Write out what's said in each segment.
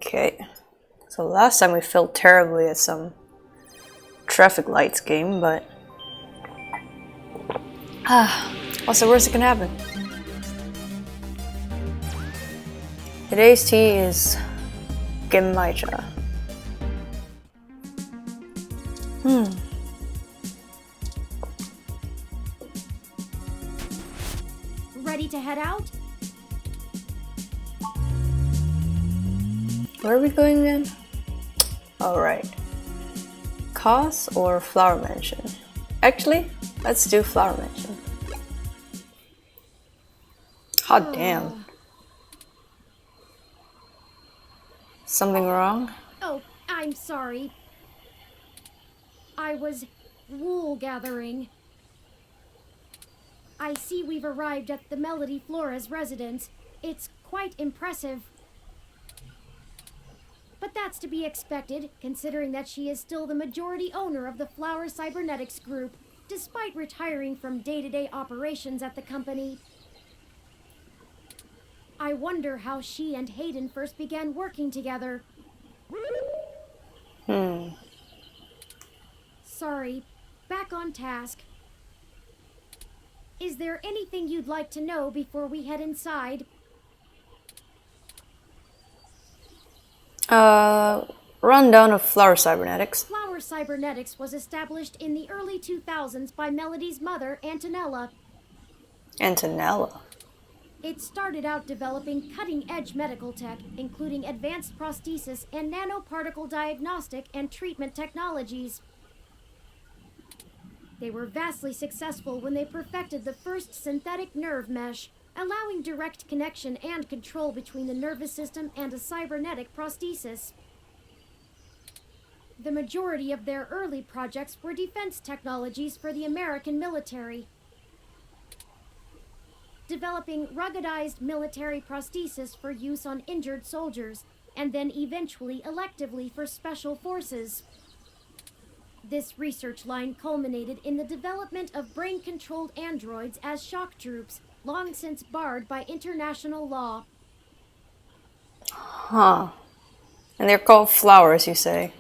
Okay. So last time we failed terribly at some traffic lights game, but what's the worst that can happen? Today's tea is Genmaicha. Ready to head out? Where are we going again? Alright. Cos or Flower Mansion? Actually, let's do Flower Mansion. Hot damn. Something wrong? Oh, I'm sorry. I was wool gathering. I see we've arrived at the Melody Flores residence. It's quite impressive. But that's to be expected, considering that she is still the majority owner of the Flower Cybernetics Group, despite retiring from day-to-day operations at the company. I wonder how she and Hayden first began working together. Sorry, back on task. Is there anything you'd like to know before we head inside? Rundown of Flower Cybernetics. Flower Cybernetics was established in the early 2000s by Melody's mother, Antonella. Antonella. It started out developing cutting-edge medical tech, including advanced prosthesis and nanoparticle diagnostic and treatment technologies. They were vastly successful when they perfected the first synthetic nerve mesh, allowing direct connection and control between the nervous system and a cybernetic prosthesis. The majority of their early projects were defense technologies for the American military, developing ruggedized military prosthesis for use on injured soldiers, and then eventually electively for special forces. This research line culminated in the development of brain-controlled androids as shock troops, long since barred by international law. Huh. And they're called flowers, you say?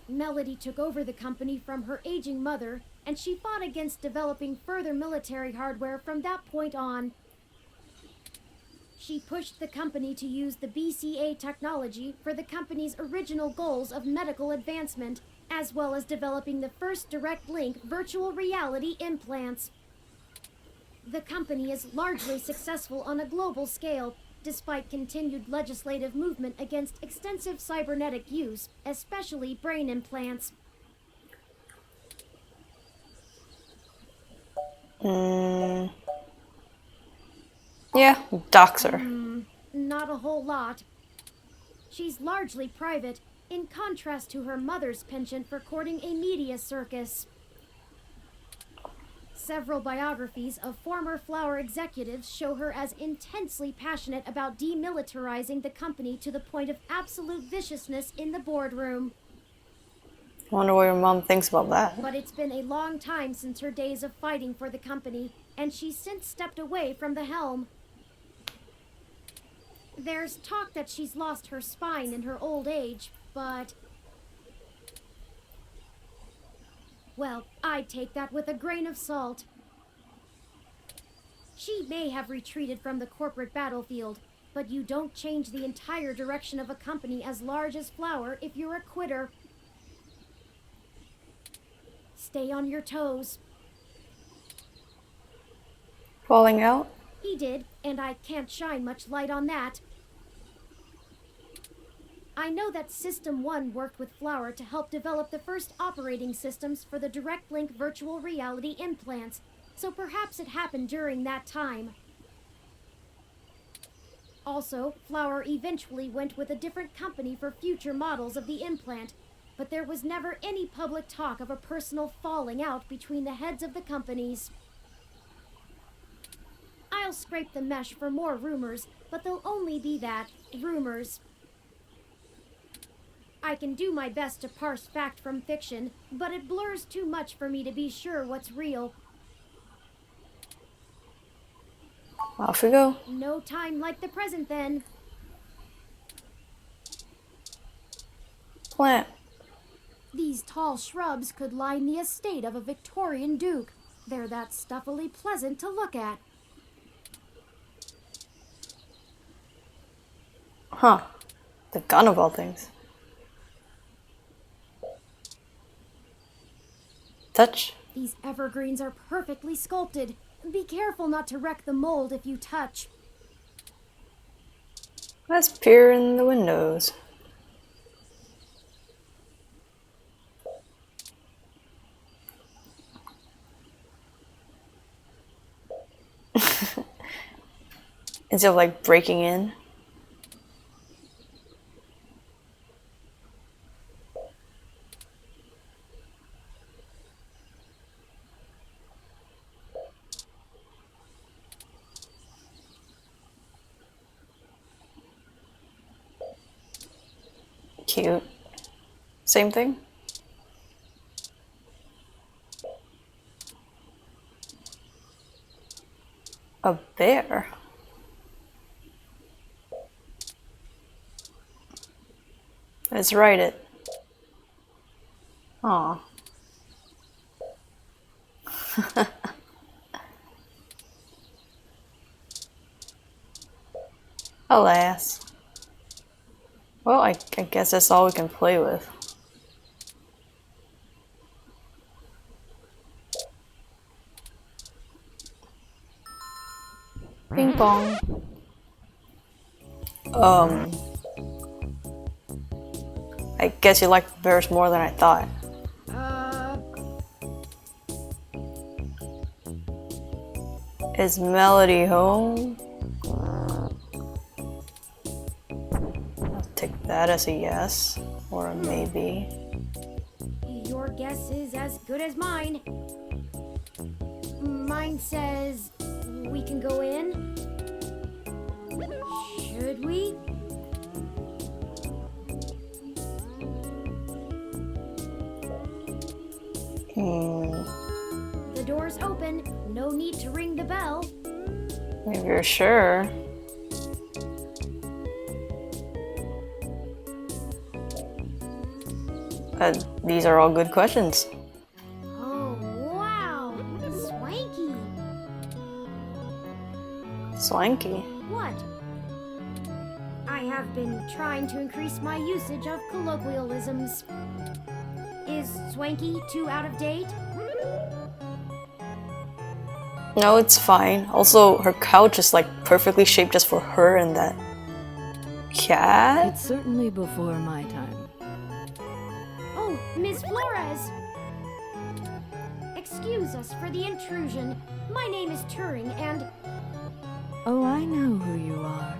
Melody took over the company from her aging mother, and she fought against developing further military hardware from that point on. She pushed the company to use the BCA technology for the company's original goals of medical advancement, as well as developing the first direct link virtual reality implants. The company is largely successful on a global scale, despite continued legislative movement against extensive cybernetic use, especially brain implants. Yeah, doxer. Not a whole lot. She's largely private, in contrast to her mother's penchant for courting a media circus. Several biographies of former Flower executives show her as intensely passionate about demilitarizing the company to the point of absolute viciousness in the boardroom. Wonder what your mom thinks about that. But it's been a long time since her days of fighting for the company, and she's since stepped away from the helm. There's talk that she's lost her spine in her old age, but... well, I'd take that with a grain of salt. She may have retreated from the corporate battlefield, but you don't change the entire direction of a company as large as Flower if you're a quitter. Stay on your toes. Falling out? He did, and I can't shine much light on that. I know that System 1 worked with Flower to help develop the first operating systems for the direct link virtual reality implants, so perhaps it happened during that time. Also, Flower eventually went with a different company for future models of the implant, but there was never any public talk of a personal falling out between the heads of the companies. I'll scrape the mesh for more rumors, but they'll only be that, rumors. I can do my best to parse fact from fiction, but it blurs too much for me to be sure what's real. Off we go. No time like the present, then. plant? These tall shrubs could line the estate of a Victorian duke. They're that stuffily pleasant to look at. Huh. The gun of all things. Touch. These evergreens are perfectly sculpted. Be careful not to wreck the mold if you touch. Let's peer in the windows. Instead of like breaking in. Cute. Same thing? A bear? Let's write it. Aw. Alas. Well, I guess that's all we can play with. Ping pong. I guess you like bears more than I thought. Is Melody home? I'll take that as a yes, or a maybe. Your guess is as good as mine. Mine says we can go in. Should we? The door's open. No need to ring the bell. If you're sure. These are all good questions. Oh, wow! Swanky! Swanky. What? I have been trying to increase my usage of colloquialisms. Is swanky too out of date? No, it's fine. Also, her couch is like perfectly shaped just for her and that cat. It's certainly before my time. Oh, Miss Flores! Excuse us for the intrusion. My name is Turing, and Oh, I know who you are.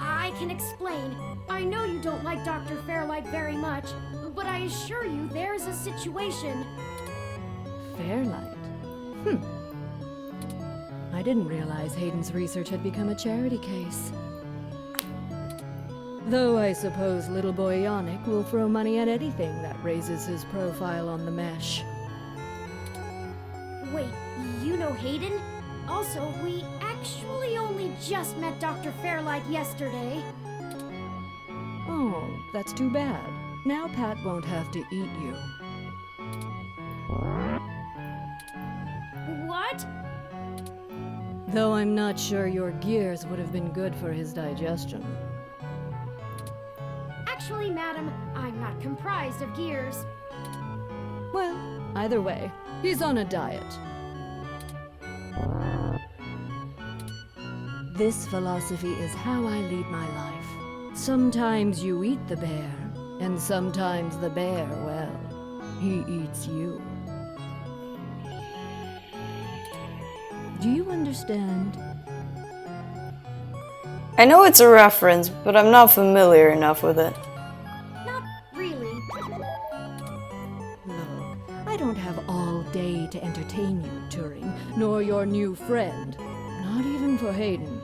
I can explain. I know you don't like Dr. Fairlight very much, but I assure you there's a situation. Fairlight? I didn't realize Hayden's research had become a charity case. Though I suppose little boy Yannick will throw money at anything that raises his profile on the mesh. Wait, you know Hayden? Also, we actually only just met Dr. Fairlight yesterday. Oh, that's too bad. Now Pat won't have to eat you. What? Though I'm not sure your gears would have been good for his digestion. Actually, madam, I'm not comprised of gears. Well, either way, he's on a diet. This philosophy is how I lead my life. Sometimes you eat the bear, and sometimes the bear, well, he eats you. Do you understand? I know it's a reference, but I'm not familiar enough with it. Not really. Look, I don't have all day to entertain you, Turing, nor your new friend. Not even for Hayden.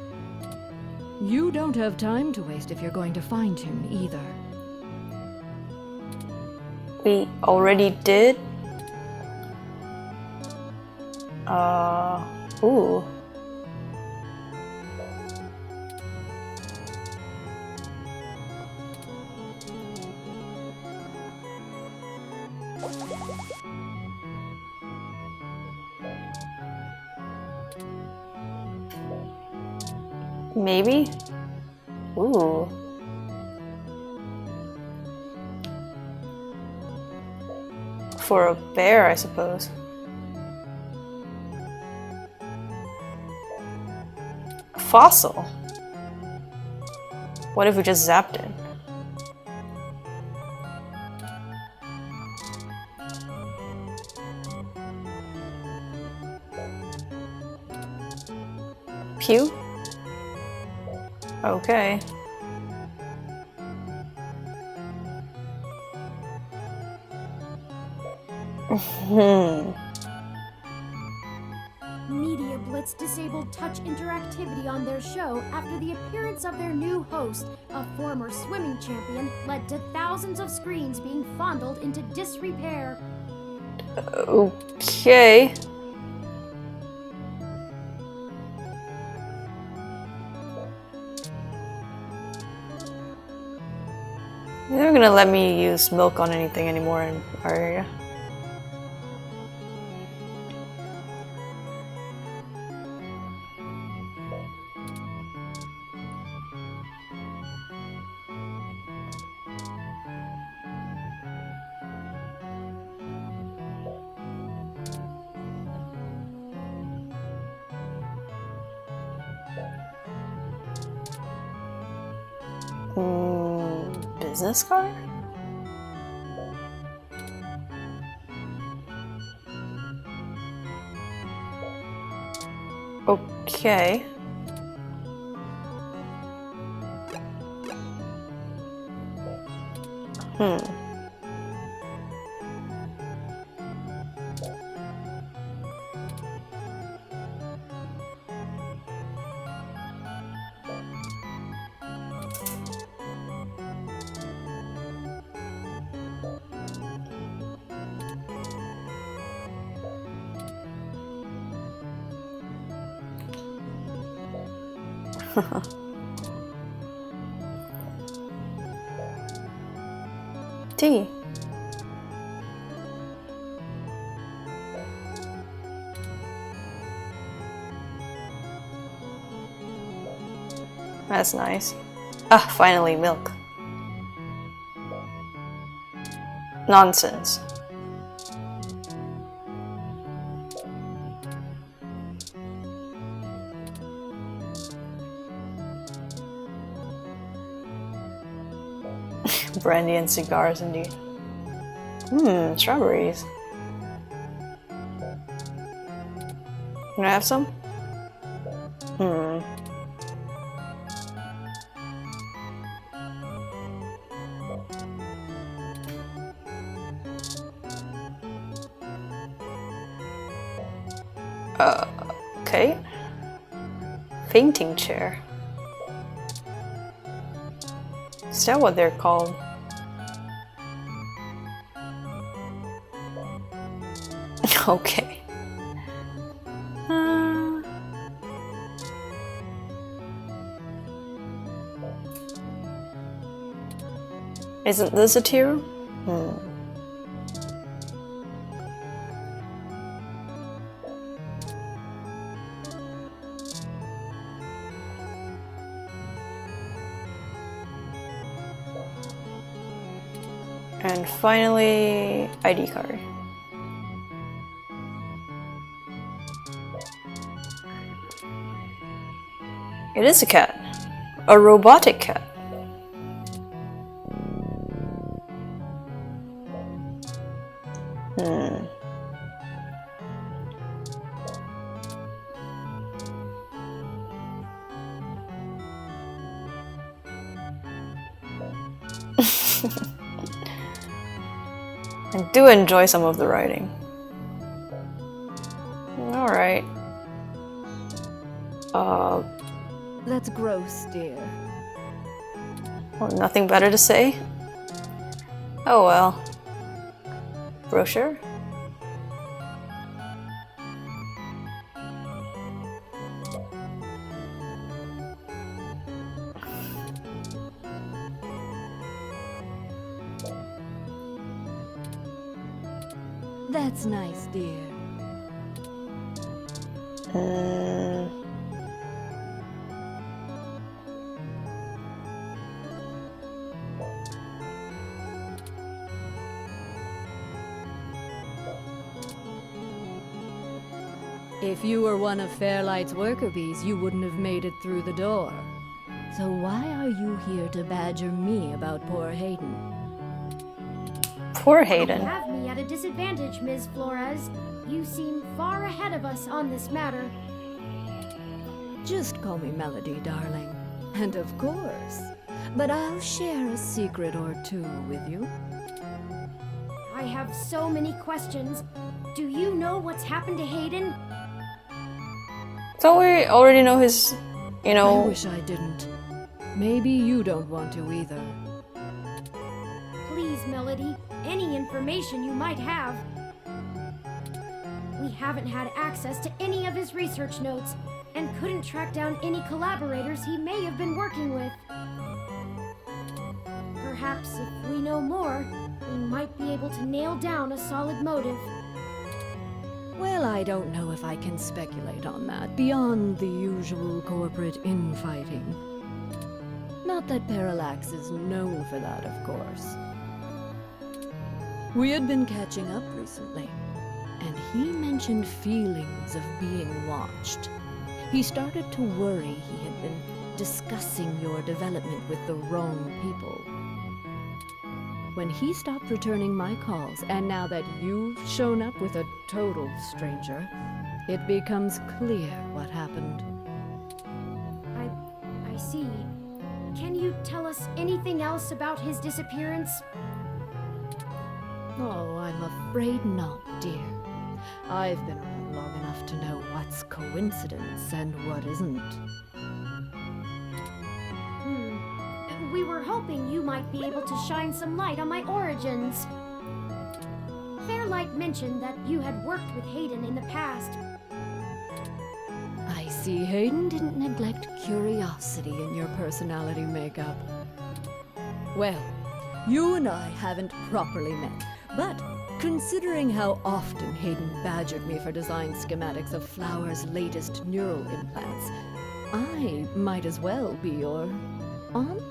You don't have time to waste if you're going to find him, either. We already did? Ooh. Maybe? Ooh. For a bear, I suppose. A fossil? What if we just zapped it? Pew? Okay. Media Blitz disabled touch interactivity on their show after the appearance of their new host, a former swimming champion, led to thousands of screens being fondled into disrepair. Okay. They're not gonna let me use milk on anything anymore in our area. Business card? Okay. Tea. That's nice. Ah, finally milk. Nonsense. Brandy and cigars, indeed. Strawberries. Can I have some? Okay. Fainting chair. Is that what they're called? Okay. Isn't this a tea room? And finally, ID card. It is a cat. A robotic cat. I do enjoy some of the writing. Alright. That's gross, dear. Well, nothing better to say? Oh well. Brochure? That's nice, dear. If you were one of Fairlight's worker bees, you wouldn't have made it through the door. So why are you here to badger me about poor Hayden? Poor You Hayden. have me at a disadvantage, Ms. Flores. You seem far ahead of us on this matter. Just call me Melody, darling. And of course. But I'll share a secret or two with you. I have so many questions. Do you know what's happened to Hayden? So we already know his, I wish I didn't. Maybe you don't want to either. Please, Melody, any information you might have. We haven't had access to any of his research notes and couldn't track down any collaborators he may have been working with. Perhaps if we know more, we might be able to nail down a solid motive. Well, I don't know if I can speculate on that, beyond the usual corporate infighting. Not that Parallax is known for that, of course. We had been catching up recently, and he mentioned feelings of being watched. He started to worry he had been discussing your development with the wrong people. When he stopped returning my calls, and now that you've shown up with a total stranger, it becomes clear what happened. I see. Can you tell us anything else about his disappearance? Oh, I'm afraid not, dear. I've been around long enough to know what's coincidence and what isn't. We were hoping you might be able to shine some light on my origins. Fairlight mentioned that you had worked with Hayden in the past. I see Hayden didn't neglect curiosity in your personality makeup. Well, you and I haven't properly met, but considering how often Hayden badgered me for design schematics of Flower's latest neural implants, I might as well be your aunt?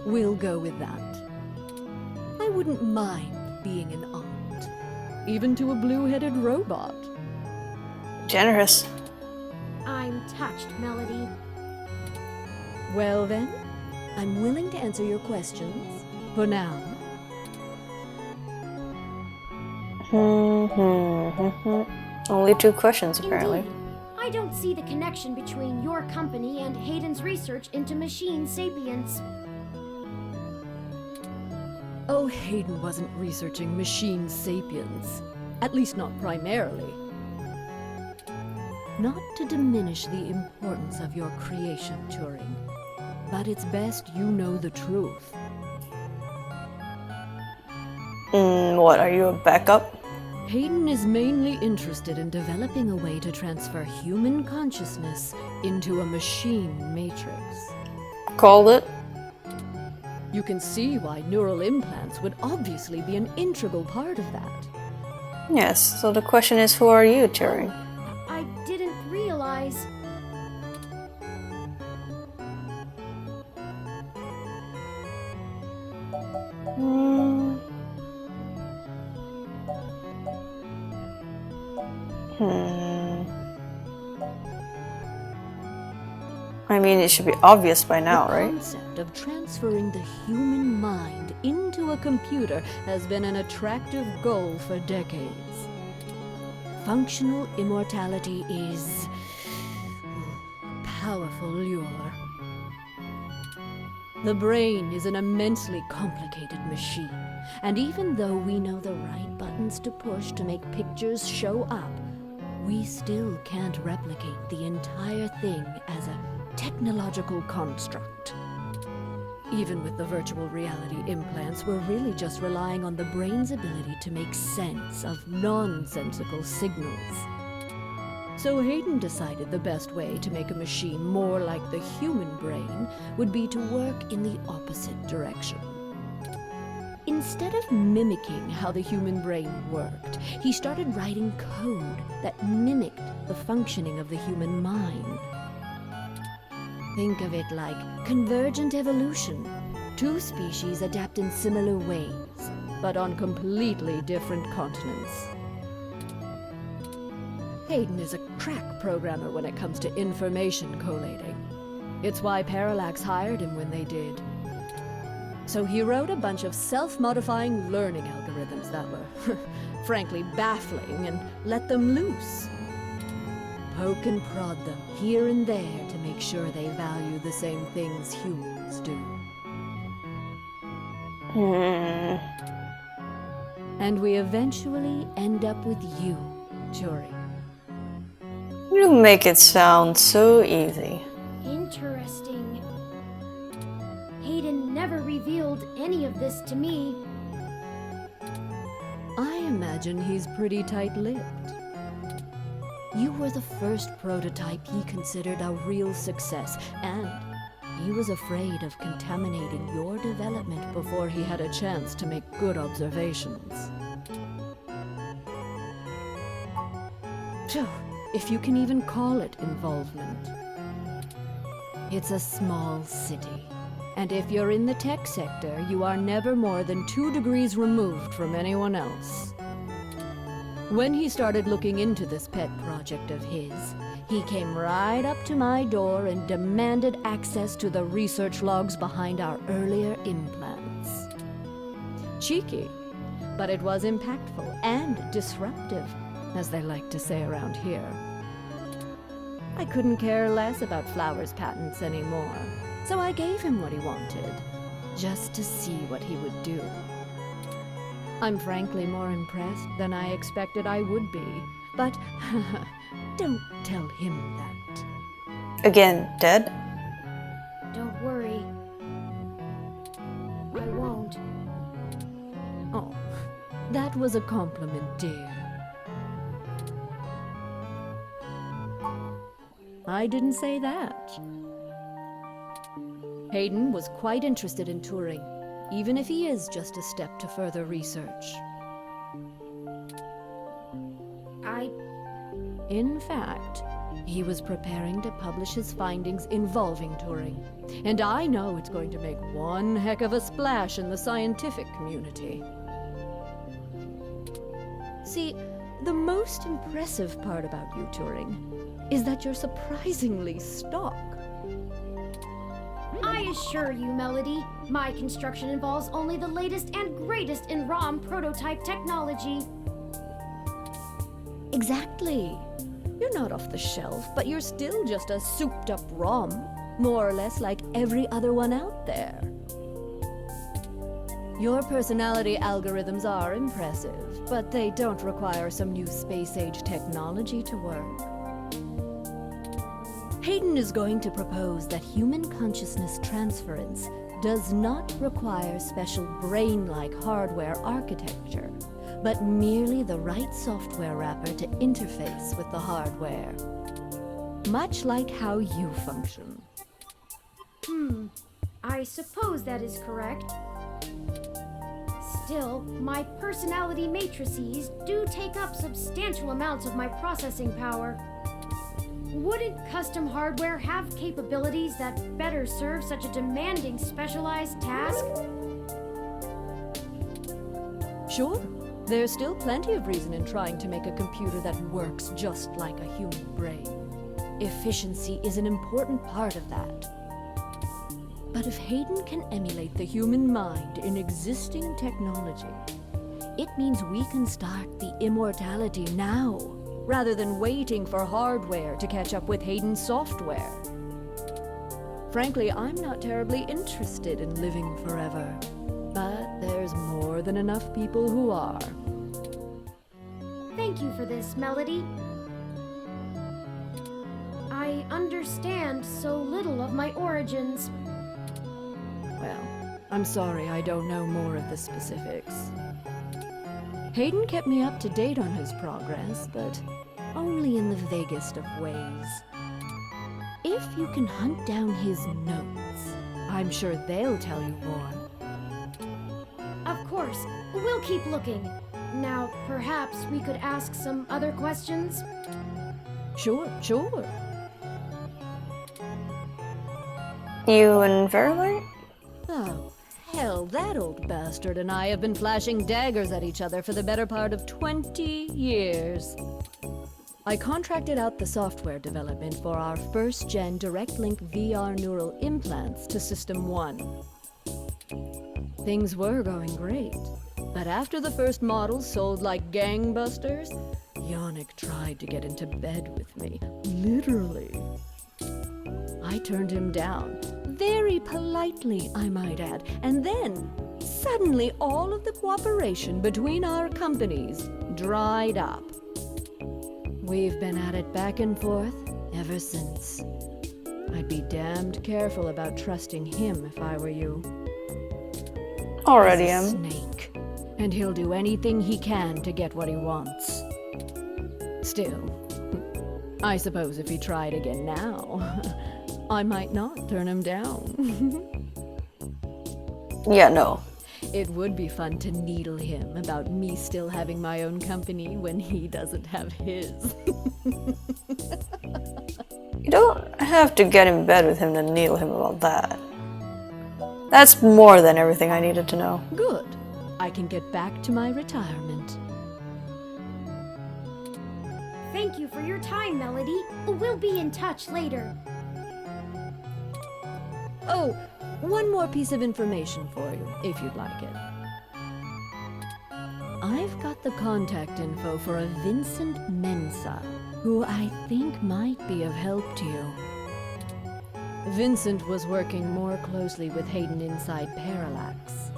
We'll go with that. I wouldn't mind being an aunt, even to a blue-headed robot. generous. I'm touched, Melody. Well then, I'm willing to answer your questions for now. Only 2 questions, apparently. Indeed. I don't see the connection between your company and Hayden's research into machine sapience. Oh, Hayden wasn't researching machine sapiens. At least not primarily. Not to diminish the importance of your creation, Turing, but it's best you know the truth. What, are you a backup? Hayden is mainly interested in developing a way to transfer human consciousness into a machine matrix. Called it? You can see why neural implants would obviously be an integral part of that. Yes, so the question is, who are you, Turing? I didn't realize. I mean, it should be obvious by now, The right? concept of transferring the human mind into a computer has been an attractive goal for decades. Functional immortality is a powerful lure. The brain is an immensely complicated machine, and even though we know the right buttons to push to make pictures show up, we still can't replicate the entire thing as a technological construct. Even with the virtual reality implants, we're really just relying on the brain's ability to make sense of nonsensical signals. So Hayden decided the best way to make a machine more like the human brain would be to work in the opposite direction. Instead of mimicking how the human brain worked, he started writing code that mimicked the functioning of the human mind. Think of it like convergent evolution. 2 species adapt in similar ways, but on completely different continents. Hayden is a crack programmer when it comes to information collating. It's why Parallax hired him when they did. So he wrote a bunch of self-modifying learning algorithms that were, frankly, baffling and let them loose. Poke and prod them here and there to make sure they value the same things humans do. And we eventually end up with you, Turing. You make it sound so easy. Interesting. Hayden never revealed any of this to me. I imagine he's pretty tight-lipped. You were the first prototype he considered a real success, and he was afraid of contaminating your development before he had a chance to make good observations. Phew, if you can even call it involvement. It's a small city, and if you're in the tech sector, you are never more than 2 degrees removed from anyone else. When he started looking into this pet project of his, he came right up to my door and demanded access to the research logs behind our earlier implants. Cheeky, but it was impactful and disruptive, as they like to say around here. I couldn't care less about Flowers' patents anymore, so I gave him what he wanted, just to see what he would do. I'm frankly more impressed than I expected I would be, but don't tell him that. Again, dead? Don't worry. I won't. Oh, that was a compliment, dear. I didn't say that. Hayden was quite interested in Turing, even if he is just a step to further research. In fact, he was preparing to publish his findings involving Turing, and I know it's going to make one heck of a splash in the scientific community. See, the most impressive part about you, Turing, is that you're surprisingly stock. I assure you, Melody, my construction involves only the latest and greatest in ROM prototype technology. Exactly. You're not off the shelf, but you're still just a souped-up ROM, more or less like every other one out there. Your personality algorithms are impressive, but they don't require some new space-age technology to work. Hayden is going to propose that human consciousness transference does not require special brain-like hardware architecture, but merely the right software wrapper to interface with the hardware. Much like how you function. I suppose that is correct. Still, my personality matrices do take up substantial amounts of my processing power. Wouldn't custom hardware have capabilities that better serve such a demanding, specialized task? Sure. There's still plenty of reason in trying to make a computer that works just like a human brain. Efficiency is an important part of that. But if Hayden can emulate the human mind in existing technology, it means we can start the immortality now, rather than waiting for hardware to catch up with Hayden's software. Frankly, I'm not terribly interested in living forever, but there's more than enough people who are. Thank you for this, Melody. I understand so little of my origins. Well, I'm sorry I don't know more of the specifics. Hayden kept me up to date on his progress, but only in the vaguest of ways. If you can hunt down his notes, I'm sure they'll tell you more. Of course, we'll keep looking. Now, perhaps we could ask some other questions? Sure. You and Verily? Oh, hell, that old bastard and I have been flashing daggers at each other for the better part of 20 years. I contracted out the software development for our first-gen direct-link VR neural implants to System 1. Things were going great, but after the first models sold like gangbusters, Yannick tried to get into bed with me, literally. I turned him down, very politely, I might add, and then, suddenly all of the cooperation between our companies dried up. We've been at it back and forth ever since. I'd be damned careful about trusting him if I were you. Already He's a am. snake, and he'll do anything he can to get what he wants. Still, I suppose if he tried again now, I might not turn him down. Yeah, no. It would be fun to needle him about me still having my own company when he doesn't have his. You don't have to get in bed with him to needle him about that. That's more than everything I needed to know. Good. I can get back to my retirement. Thank you for your time, Melody. We'll be in touch later. Oh, one more piece of information for you, if you'd like it. I've got the contact info for a Vincent Mensa, who I think might be of help to you. Vincent was working more closely with Hayden inside Parallax,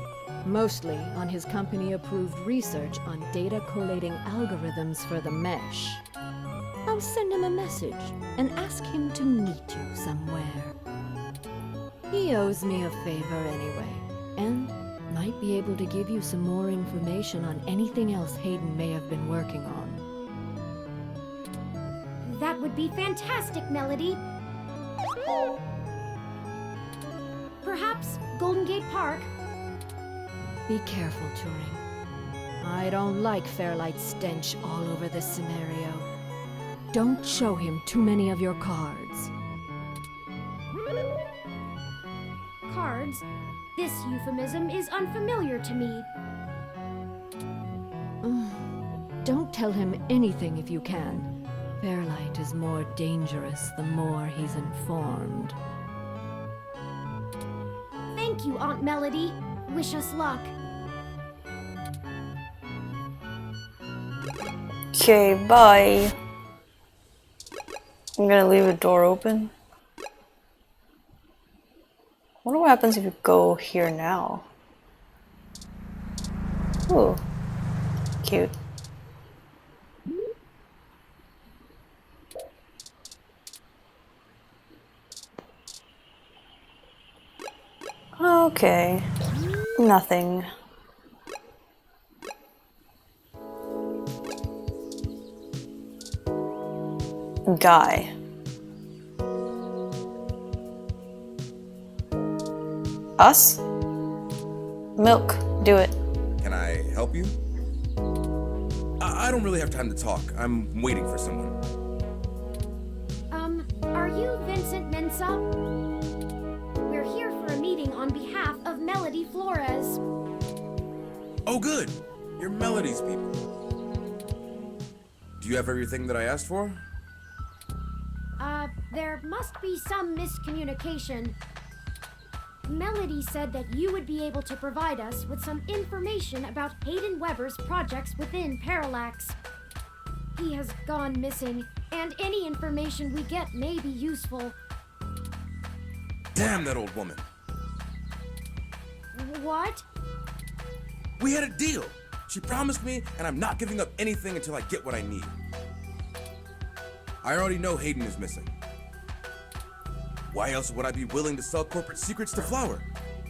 mostly on his company-approved research on data collating algorithms for the mesh. I'll send him a message and ask him to meet you somewhere. He owes me a favor anyway, and might be able to give you some more information on anything else Hayden may have been working on. That would be fantastic, Melody. Perhaps Golden Gate Park? Be careful, Turing. I don't like Fairlight's stench all over this scenario. Don't show him too many of your cards. Cards? This euphemism is unfamiliar to me. Don't tell him anything if you can. Fairlight is more dangerous the more he's informed. Thank you, Aunt Melody. Wish us luck. Okay, bye. I'm gonna leave the door open. Wonder what happens if you go here now. Ooh, cute. Okay, nothing. Guy. Us? Milk, do it. Can I help you? I don't really have time to talk. I'm waiting for someone. Are you Vincent Mensa? We're here for a meeting on behalf of Melody Flores. Oh, good. You're Melody's people. Do you have everything that I asked for? There must be some miscommunication. Melody said that you would be able to provide us with some information about Hayden Weber's projects within Parallax. He has gone missing, and any information we get may be useful. Damn that old woman. What? We had a deal. She promised me, and I'm not giving up anything until I get what I need. I already know Hayden is missing. Why else would I be willing to sell corporate secrets to Flower?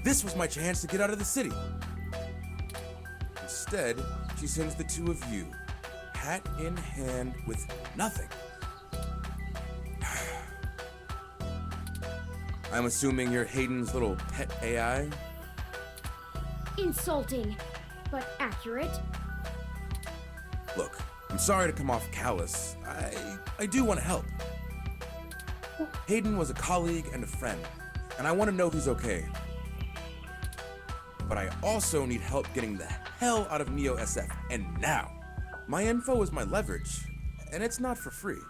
This was my chance to get out of the city. Instead, she sends the two of you, hat in hand with nothing. I'm assuming you're Hayden's little pet AI? Insulting, but accurate. Look, I'm sorry to come off callous. I do want to help. Hayden was a colleague and a friend, and I want to know he's okay. But I also need help getting the hell out of Neo SF, and now. My info is my leverage, and it's not for free.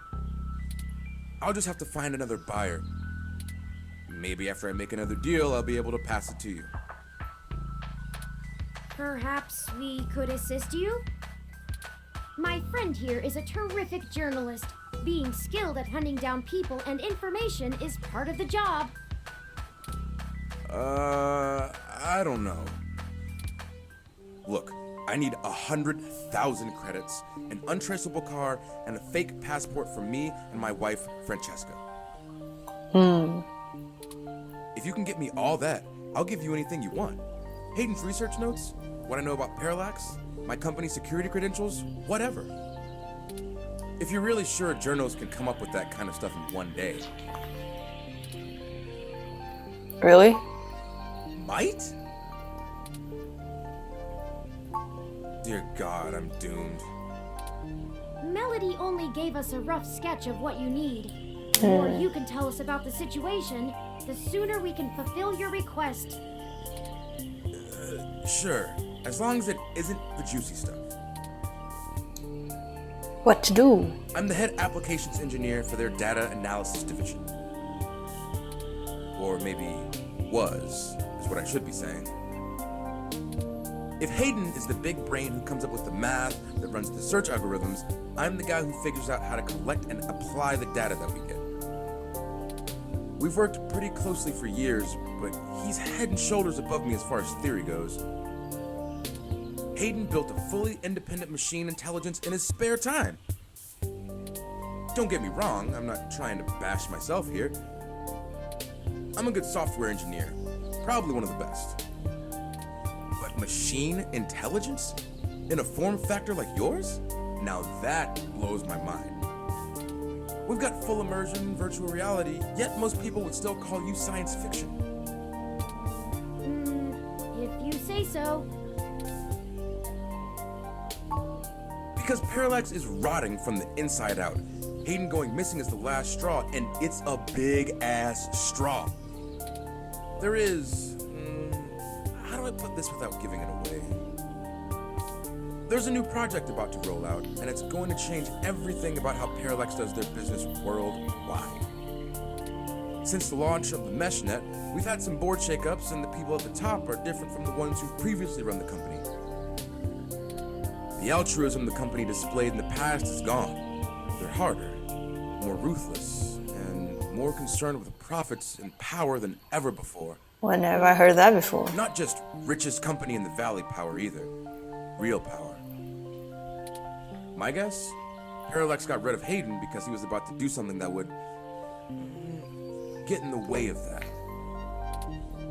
I'll just have to find another buyer. Maybe after I make another deal, I'll be able to pass it to you. Perhaps we could assist you? My friend here is a terrific journalist. Being skilled at hunting down people and information is part of the job. I don't know. Look, I need 100,000 credits, an untraceable car, and a fake passport for me and my wife, Francesca. If you can get me all that, I'll give you anything you want. Hayden's research notes, what I know about Parallax, my company's security credentials, whatever. If you're really sure journals can come up with that kind of stuff in one day. Really? Might? Dear God, I'm doomed. Melody only gave us a rough sketch of what you need. The more you can tell us about the situation, the sooner we can fulfill your request. Sure, as long as it isn't the juicy stuff. What to do? I'm the head applications engineer for their data analysis division. Or maybe was, is what I should be saying. If Hayden is the big brain who comes up with the math that runs the search algorithms, I'm the guy who figures out how to collect and apply the data that we get. We've worked pretty closely for years, but he's head and shoulders above me as far as theory goes. Hayden built a fully independent machine intelligence in his spare time. Don't get me wrong, I'm not trying to bash myself here. I'm a good software engineer, probably one of the best. But machine intelligence? In a form factor like yours? Now that blows my mind. We've got full immersion, virtual reality, yet most people would still call you science fiction. If you say so. Because Parallax is rotting from the inside out. Hayden going missing is the last straw, and it's a big-ass straw. There is... how do I put this without giving it away? There's a new project about to roll out, and it's going to change everything about how Parallax does their business worldwide. Since the launch of the MeshNet, we've had some board shakeups, and the people at the top are different from the ones who've previously run the company. The altruism the company displayed in the past is gone. They're harder, more ruthless, and more concerned with profits and power than ever before. When have I heard that before? Not just richest company in the valley power either. Real power. My guess? Parallax got rid of Hayden because he was about to do something that would get in the way of that.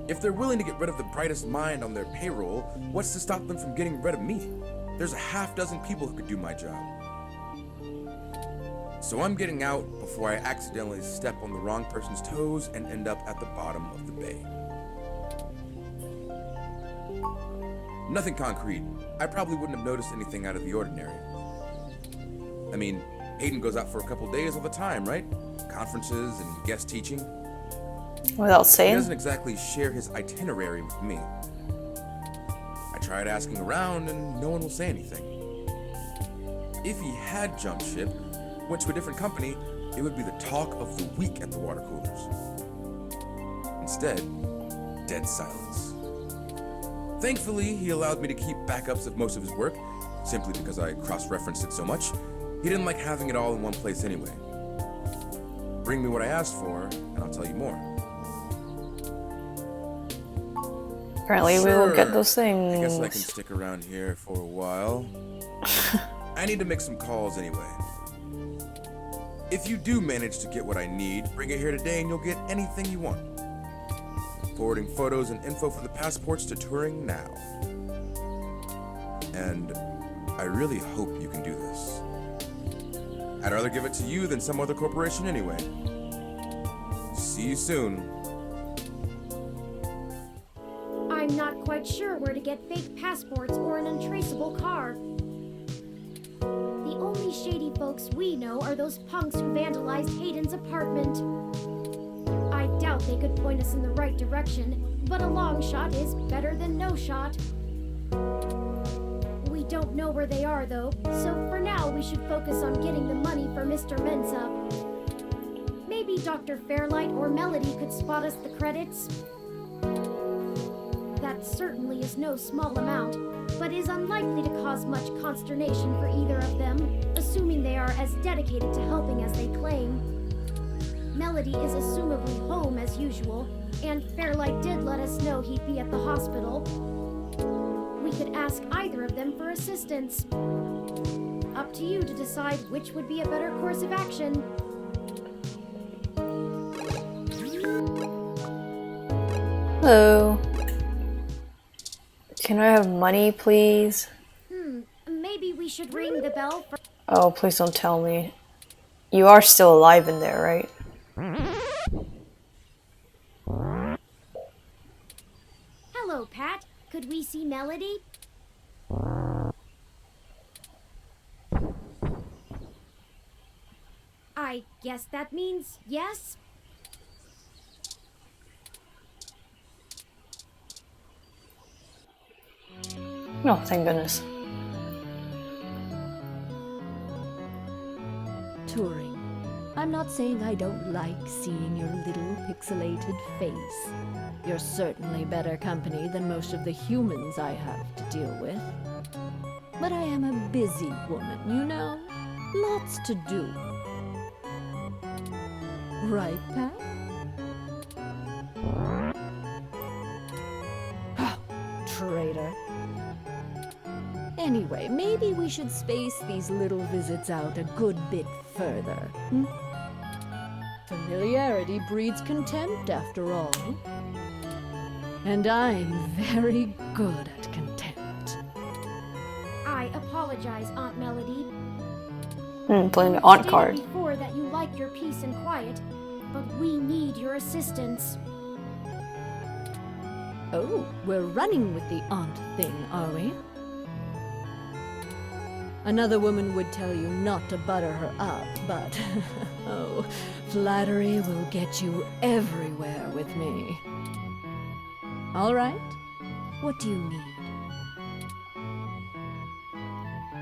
If they're willing to get rid of the brightest mind on their payroll, what's to stop them from getting rid of me? There's a half dozen people who could do my job. So I'm getting out before I accidentally step on the wrong person's toes and end up at the bottom of the bay. Nothing concrete. I probably wouldn't have noticed anything out of the ordinary. I mean, Hayden goes out for a couple days all the time, right? Conferences and guest teaching. Without He saying? doesn't exactly share his itinerary with me. I tried asking around and no one will say anything. If he had jumped ship, went to a different company, it would be the talk of the week at the water coolers. Instead, dead silence. Thankfully, he allowed me to keep backups of most of his work, simply because I cross-referenced it so much. He didn't like having it all in one place anyway. Bring me what I asked for, and I'll tell you more. Apparently we will get those things. I guess I can stick around here for a while. I need to make some calls anyway. If you do manage to get what I need, bring it here today and you'll get anything you want. Forwarding photos and info for the passports to Turing now. And I really hope you can do this. I'd rather give it to you than some other corporation anyway. See you soon. I'm not quite sure where to get fake passports or an untraceable car. The only shady folks we know are those punks who vandalized Hayden's apartment. I doubt they could point us in the right direction, but a long shot is better than no shot. We don't know where they are, though, so for now we should focus on getting the money for Mr. Mensa. Maybe Dr. Fairlight or Melody could spot us the credits. That certainly is no small amount, but is unlikely to cause much consternation for either of them, assuming they are as dedicated to helping as they claim. Melody is assumably home as usual, and Fairlight did let us know he'd be at the hospital. We could ask either of them for assistance. Up to you to decide which would be a better course of action. Hello. Can I have money, please? Maybe we should ring the bell for... Oh, please don't tell me. You are still alive in there, right? Hello, Pat. Could we see Melody? I guess that means yes? No, thank goodness. Turing, I'm not saying I don't like seeing your little pixelated face. You're certainly better company than most of the humans I have to deal with. But I am a busy woman, you know? Lots to do. Right, Pat? Traitor. Anyway, maybe we should space these little visits out a good bit further. Familiarity breeds contempt, after all. And I'm very good at contempt. I apologize, Aunt Melody. Playing the aunt You card. stated before that you like your peace and quiet, but we need your assistance. Oh, we're running with the aunt thing, are we? Another woman would tell you not to butter her up, but oh, flattery will get you everywhere with me. All right, what do you need?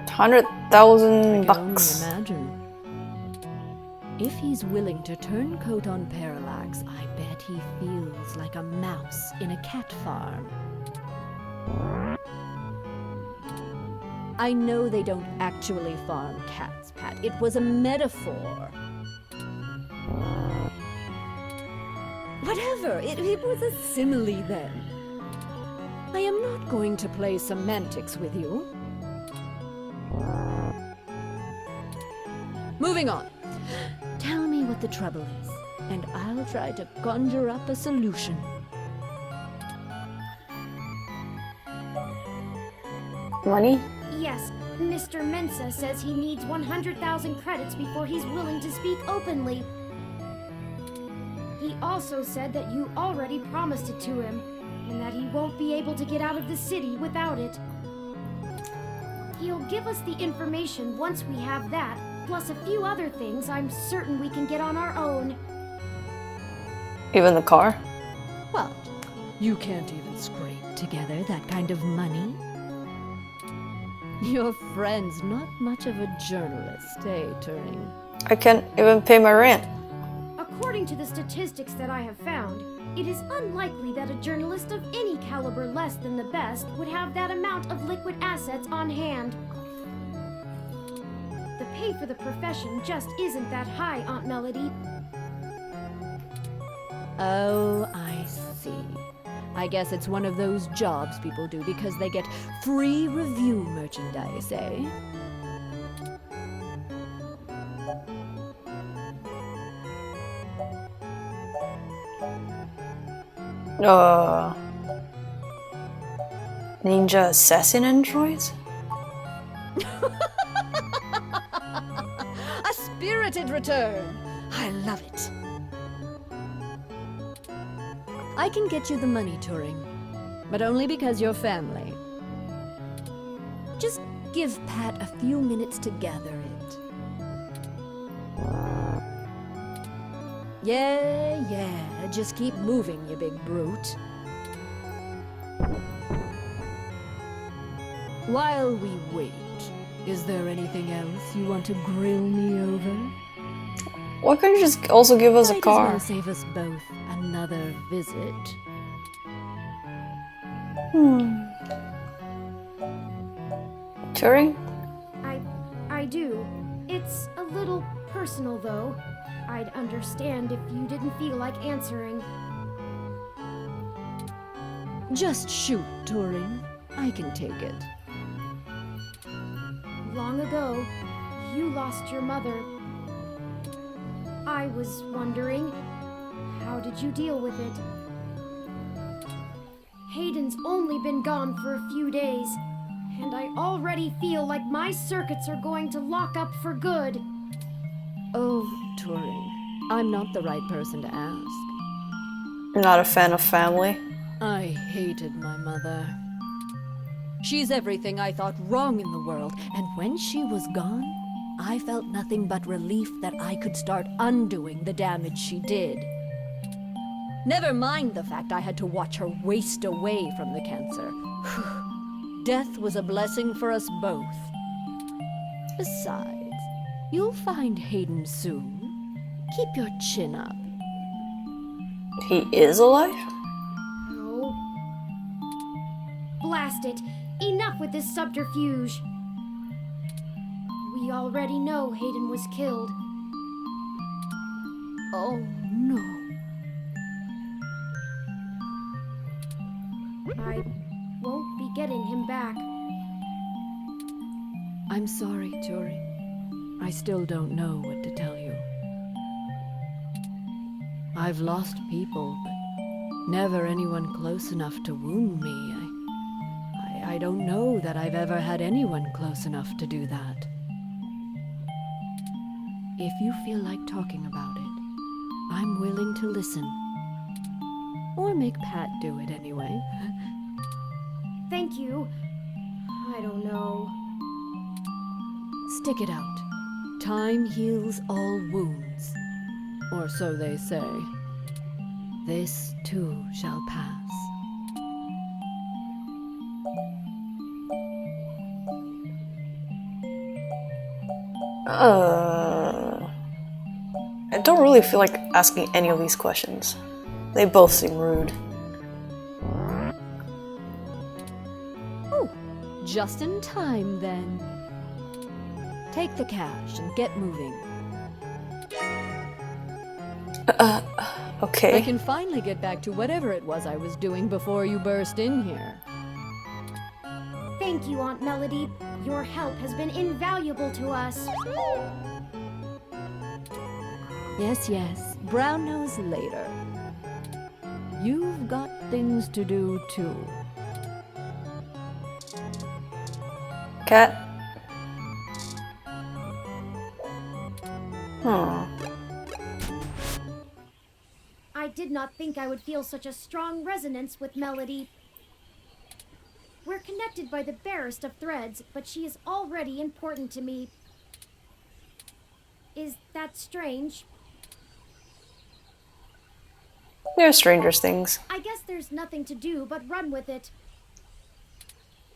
100,000 I can only bucks. imagine. If he's willing to turn coat on Parallax, I bet he feels like a mouse in a cat farm. I know they don't actually farm cats, Pat. It was a metaphor. Whatever, it was a simile then. I am not going to play semantics with you. Moving on. Tell me what the trouble is, and I'll try to conjure up a solution. Money? Yes, Mr. Mensa says he needs 100,000 credits before he's willing to speak openly. He also said that you already promised it to him, and that he won't be able to get out of the city without it. He'll give us the information once we have that, plus a few other things I'm certain we can get on our own. Even the car? What? You can't even scrape together that kind of money? Your friend's not much of a journalist, eh, Turing? I can't even pay my rent. According to the statistics that I have found, it is unlikely that a journalist of any caliber less than the best would have that amount of liquid assets on hand. The pay for the profession just isn't that high, Aunt Melody. Oh, I see. I guess it's one of those jobs people do because they get free review merchandise, eh? Ninja assassin androids? A spirited return! I love it. I can get you the money, Turing, but only because you're family. Just give Pat a few minutes to gather it. Yeah, just keep moving, you big brute. While we wait, is there anything else you want to grill me over? Why couldn't you just also give us a Might as well car? save us both another visit. Turing? I do. It's a little personal, though. I'd understand if you didn't feel like answering. Just shoot, Turing. I can take it. Long ago, you lost your mother. I was wondering, how did you deal with it? Hayden's only been gone for a few days, and I already feel like my circuits are going to lock up for good. Oh, Turing, I'm not the right person to ask. You're not a fan of family? I hated my mother. She's everything I thought wrong in the world, and when she was gone, I felt nothing but relief that I could start undoing the damage she did. Never mind the fact I had to watch her waste away from the cancer. Death was a blessing for us both. Besides, you'll find Hayden soon. Keep your chin up. He is alive? Oh. Blast it! Enough with this subterfuge! We already know Hayden was killed. Oh, no. I won't be getting him back. I'm sorry, Turing. I still don't know what to tell you. I've lost people, but never anyone close enough to wound me. I don't know that I've ever had anyone close enough to do that. If you feel like talking about it, I'm willing to listen. Or make Pat do it anyway. Thank you. I don't know. Stick it out. Time heals all wounds. Or so they say. This too shall pass. I don't really feel like asking any of these questions. They both seem rude. Oh, just in time then. Take the cash and get moving. Okay. I can finally get back to whatever it was I was doing before you burst in here. Thank you, Aunt Melody. Your help has been invaluable to us. Yes, yes. Brown nose later. You've got things to do too. Cat? Hmm. I did not think I would feel such a strong resonance with Melody. We're connected by the barest of threads, but she is already important to me. Is that strange? They're strangers things. I guess there's nothing to do but run with it.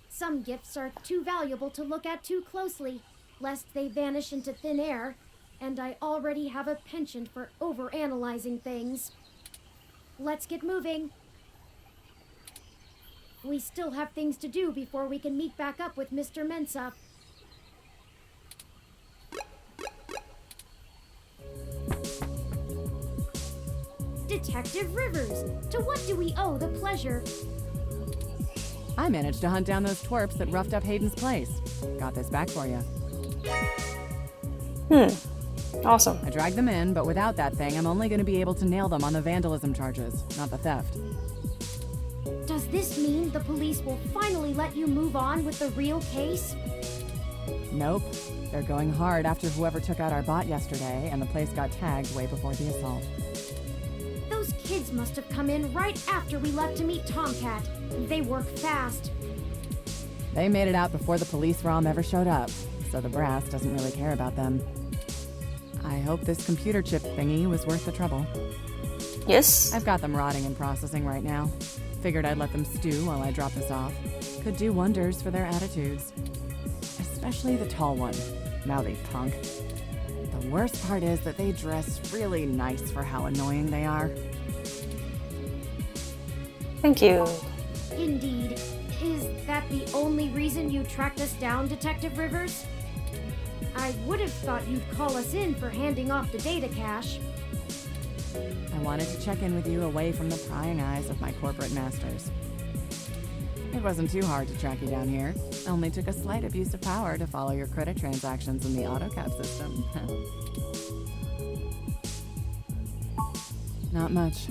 Some gifts are too valuable to look at too closely, lest they vanish into thin air, and I already have a penchant for overanalyzing things. Let's get moving. We still have things to do before we can meet back up with Mr. Mensah. Detective Rivers, to what do we owe the pleasure? I managed to hunt down those twerps that roughed up Hayden's place. Got this back for you. Awesome. I dragged them in, but without that thing, I'm only going to be able to nail them on the vandalism charges, not the theft. Does this mean the police will finally let you move on with the real case? Nope. They're going hard after whoever took out our bot yesterday, and the place got tagged way before the assault. Those kids must have come in right after we left to meet Tomcat. They work fast. They made it out before the police ROM ever showed up, so the brass doesn't really care about them. I hope this computer chip thingy was worth the trouble. Yes? I've got them rotting and processing right now. Figured I'd let them stew while I drop this off. Could do wonders for their attitudes. Especially the tall one. Mouthy punk. The worst part is that they dress really nice for how annoying they are. Thank you. Indeed. Is that the only reason you tracked us down, Detective Rivers? I would have thought you'd call us in for handing off the data cache. I wanted to check in with you away from the prying eyes of my corporate masters. It wasn't too hard to track you down here. Only took a slight abuse of power to follow your credit transactions in the AutoCap system. Not much.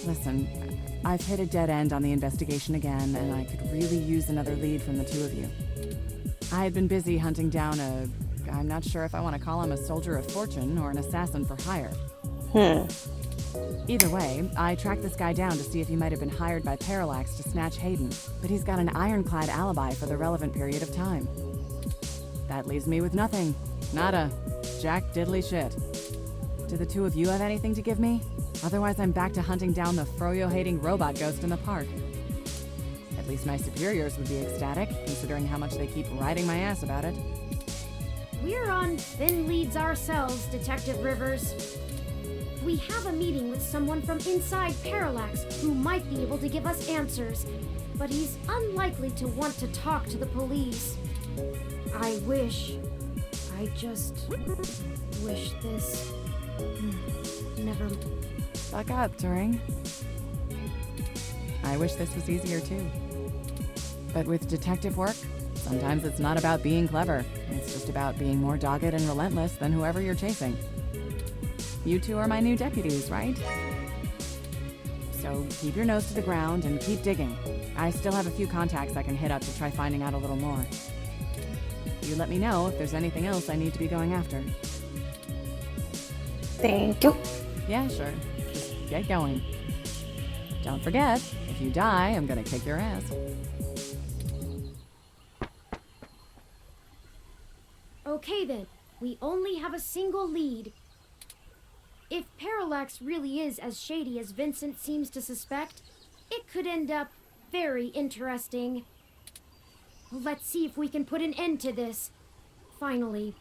Listen, I've hit a dead end on the investigation again, and I could really use another lead from the two of you. I had been busy hunting down I'm not sure if I want to call him a soldier of fortune or an assassin for hire. Either way, I tracked this guy down to see if he might have been hired by Parallax to snatch Hayden, but he's got an ironclad alibi for the relevant period of time. That leaves me with nothing. Nada. Jack diddly shit. Do the two of you have anything to give me? Otherwise, I'm back to hunting down the froyo-hating robot ghost in the park. At least my superiors would be ecstatic, considering how much they keep riding my ass about it. We're on thin leads ourselves, Detective Rivers. We have a meeting with someone from inside Parallax who might be able to give us answers, but he's unlikely to want to talk to the police. I just wish this never... Buck up, Turing. I wish this was easier too. But with detective work, sometimes it's not about being clever. It's just about being more dogged and relentless than whoever you're chasing. You two are my new deputies, right? So keep your nose to the ground and keep digging. I still have a few contacts I can hit up to try finding out a little more. You let me know if there's anything else I need to be going after. Thank you. Yeah, sure. Just get going. Don't forget, if you die, I'm gonna kick your ass. Okay then, we only have a single lead. If Parallax really is as shady as Vincent seems to suspect, it could end up very interesting. Let's see if we can put an end to this. Finally.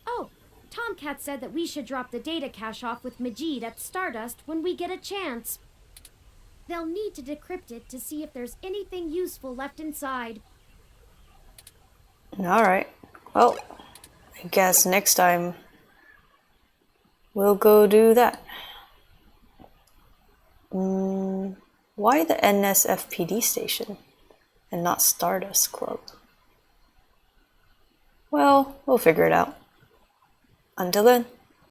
Oh, Tomcat said that we should drop the data cache off with Majid at Stardust when we get a chance. They'll need to decrypt it to see if there's anything useful left inside. Alright. Well, I guess next time we'll go do that. Why the NSFPD station and not Stardust Club? Well, we'll figure it out. Until then.